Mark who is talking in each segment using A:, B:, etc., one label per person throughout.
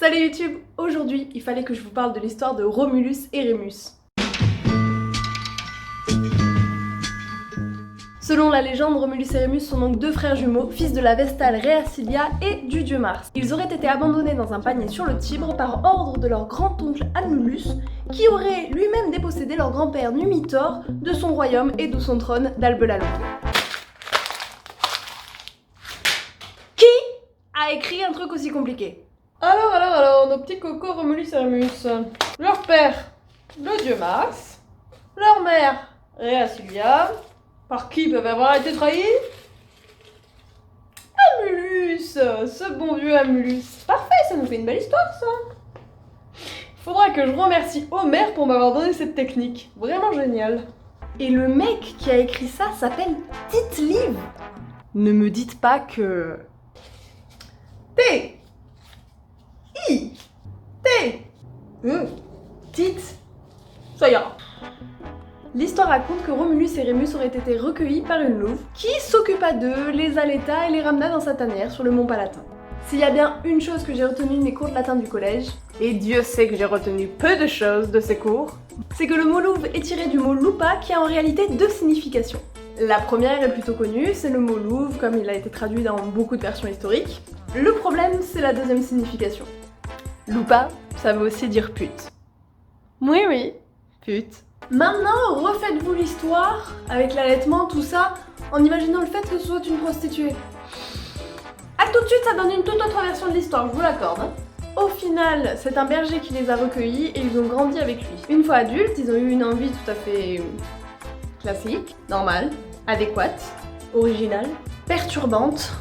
A: Salut YouTube! Aujourd'hui, il fallait que je vous parle de l'histoire de Romulus et Rémus. Selon la légende, Romulus et Rémus sont donc deux frères jumeaux, fils de la Vestale Rhéacilia et du dieu Mars. Ils auraient été abandonnés dans un panier sur le Tibre par ordre de leur grand-oncle Annulus, qui aurait lui-même dépossédé leur grand-père Numitor de son royaume et de son trône d'Albe la Longue. Qui a écrit un truc aussi compliqué?
B: Alors, nos petits cocos Romulus et Rémus. Leur père, le dieu Mars. Leur mère, Rhéacilia. Par qui ils peuvent avoir été trahis? Amulus, ce bon vieux Amulus. Parfait, ça nous fait une belle histoire, ça. Faudra que je remercie Homère pour m'avoir donné cette technique. Vraiment génial.
A: Et le mec qui a écrit ça s'appelle Tite-Live. Ne me dites pas que... Tite.
B: Ça ira.
A: L'histoire raconte que Romulus et Rémus auraient été recueillis par une louve qui s'occupa d'eux, les allaita et les ramena dans sa tanière sur le mont Palatin. S'il y a bien une chose que j'ai retenue de mes cours de latin du collège, et Dieu sait que j'ai retenu peu de choses de ces cours, c'est que le mot louve est tiré du mot lupa qui a en réalité deux significations. La première est plutôt connue, c'est le mot louve comme il a été traduit dans beaucoup de versions historiques. Le problème, c'est la deuxième signification. Lupa, ça veut aussi dire pute. Oui, pute. Maintenant, refaites-vous l'histoire, avec l'allaitement, tout ça, en imaginant le fait que ce soit une prostituée. Ah, tout de suite, ça donne une toute autre version de l'histoire, je vous l'accorde. Hein. Au final, c'est un berger qui les a recueillis et ils ont grandi avec lui. Une fois adultes, ils ont eu une envie tout à fait classique, normale, adéquate, originale, perturbante.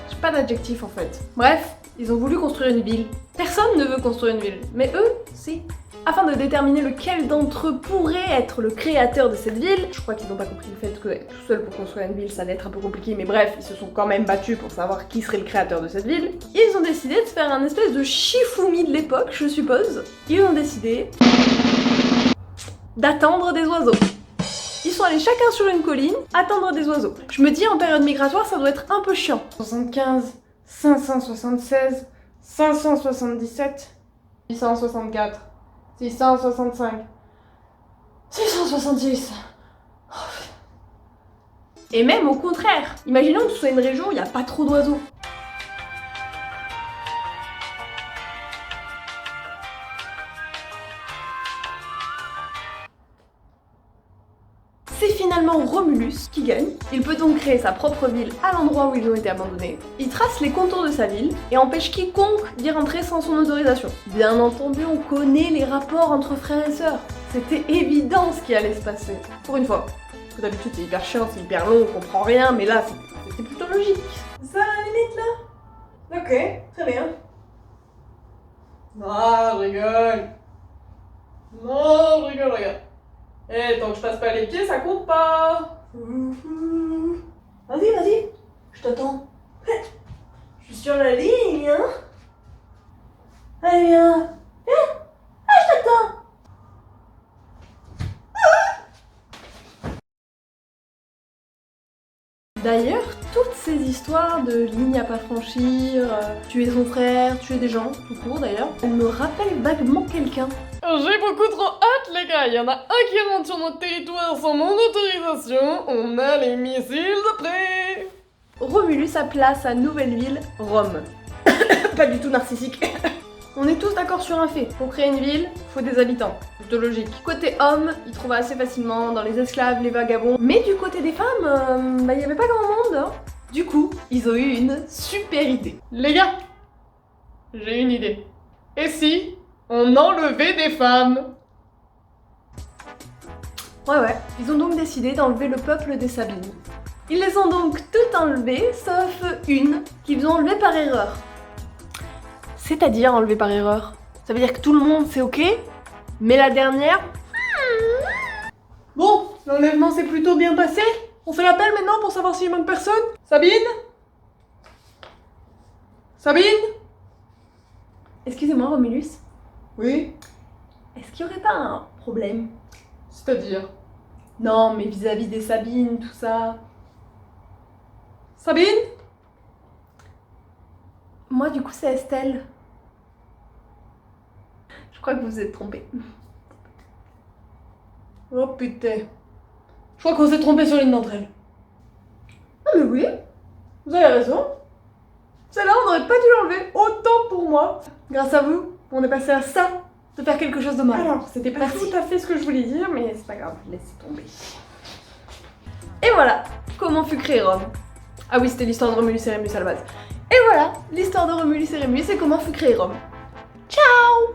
A: J'ai pas d'adjectif en fait. Bref, ils ont voulu construire une ville. Personne ne veut construire une ville, mais eux, si. Afin de déterminer lequel d'entre eux pourrait être le créateur de cette ville, je crois qu'ils n'ont pas compris le fait que être tout seul pour construire une ville ça allait être un peu compliqué, mais bref, ils se sont quand même battus pour savoir qui serait le créateur de cette ville. Ils ont décidé de faire un espèce de Shifumi de l'époque, je suppose. Ils ont décidé d'attendre des oiseaux. Ils sont allés chacun sur une colline, attendre des oiseaux. Je me dis en période migratoire ça doit être un peu chiant. 75, 576, 577, 664. 665. 666. Et même au contraire, imaginons que ce soit une région où il n'y a pas trop d'oiseaux. C'est finalement Romulus qui gagne. Il peut donc créer sa propre ville à l'endroit où ils ont été abandonnés. Il trace les contours de sa ville et empêche quiconque d'y rentrer sans son autorisation. Bien entendu, on connaît les rapports entre frères et sœurs. C'était évident ce qui allait se passer. Pour une fois. Parce que d'habitude c'est hyper chiant, c'est hyper long, on comprend rien, mais là c'était plutôt logique. Ça à la limite là? Ok, très bien.
B: Non, je rigole. Non, je rigole, regarde. Eh, tant que je passe pas les pieds, ça compte pas.
A: Vas-y, je t'attends. Je suis sur la ligne, hein. Allez, viens. Je t'attends. D'ailleurs, toutes ces histoires de ligne à pas franchir, tuer son frère, tuer des gens, tout court d'ailleurs, elles me rappellent vaguement quelqu'un.
B: J'ai beaucoup trop hâte, les gars. Il y en a un qui rentre sur notre territoire sans mon autorisation. On a les missiles de près.
A: Romulus appela sa nouvelle ville Rome. Pas du tout narcissique. On est tous d'accord sur un fait. Pour créer une ville, faut des habitants. Plutôt logique. Côté hommes, il trouva assez facilement dans les esclaves, les vagabonds. Mais du côté des femmes, il y avait pas grand monde. Hein. Du coup, ils ont eu une super idée.
B: Les gars, j'ai une idée. Et si on enlevait des femmes?
A: Ouais. Ils ont donc décidé d'enlever le peuple des Sabines. Ils les ont donc toutes enlevées, sauf une qu'ils ont enlevée par erreur. C'est-à-dire enlevée par erreur. Ça veut dire que tout le monde c'est ok, mais la dernière...
B: Bon, l'enlèvement s'est plutôt bien passé. On fait l'appel maintenant pour savoir s'il manque personne. Sabine?
A: Excusez-moi Romulus,
B: Oui?
A: est-ce qu'il y aurait pas un problème?
B: C'est-à-dire?
A: Non, mais vis-à-vis des Sabines, tout ça...
B: Sabine?
A: Moi du coup c'est Estelle. crois que vous vous êtes trompé.
B: Oh putain. Je crois qu'on s'est trompé sur l'une d'entre elles.
A: Ah mais oui,
B: Vous avez raison.
A: celle-là on n'aurait pas dû l'enlever, autant pour moi. Grâce à vous, on est passé à ça, de faire quelque chose de mal.
B: Alors, c'était pas
A: Merci.
B: tout à fait ce que je voulais dire, mais c'est pas grave, laissez tomber.
A: Et voilà, comment fut créé Rome. Ah oui, c'était l'histoire de Romulus et Rémus à la base. Et voilà, l'histoire de Romulus et Rémus et comment fut créé Rome. Ciao!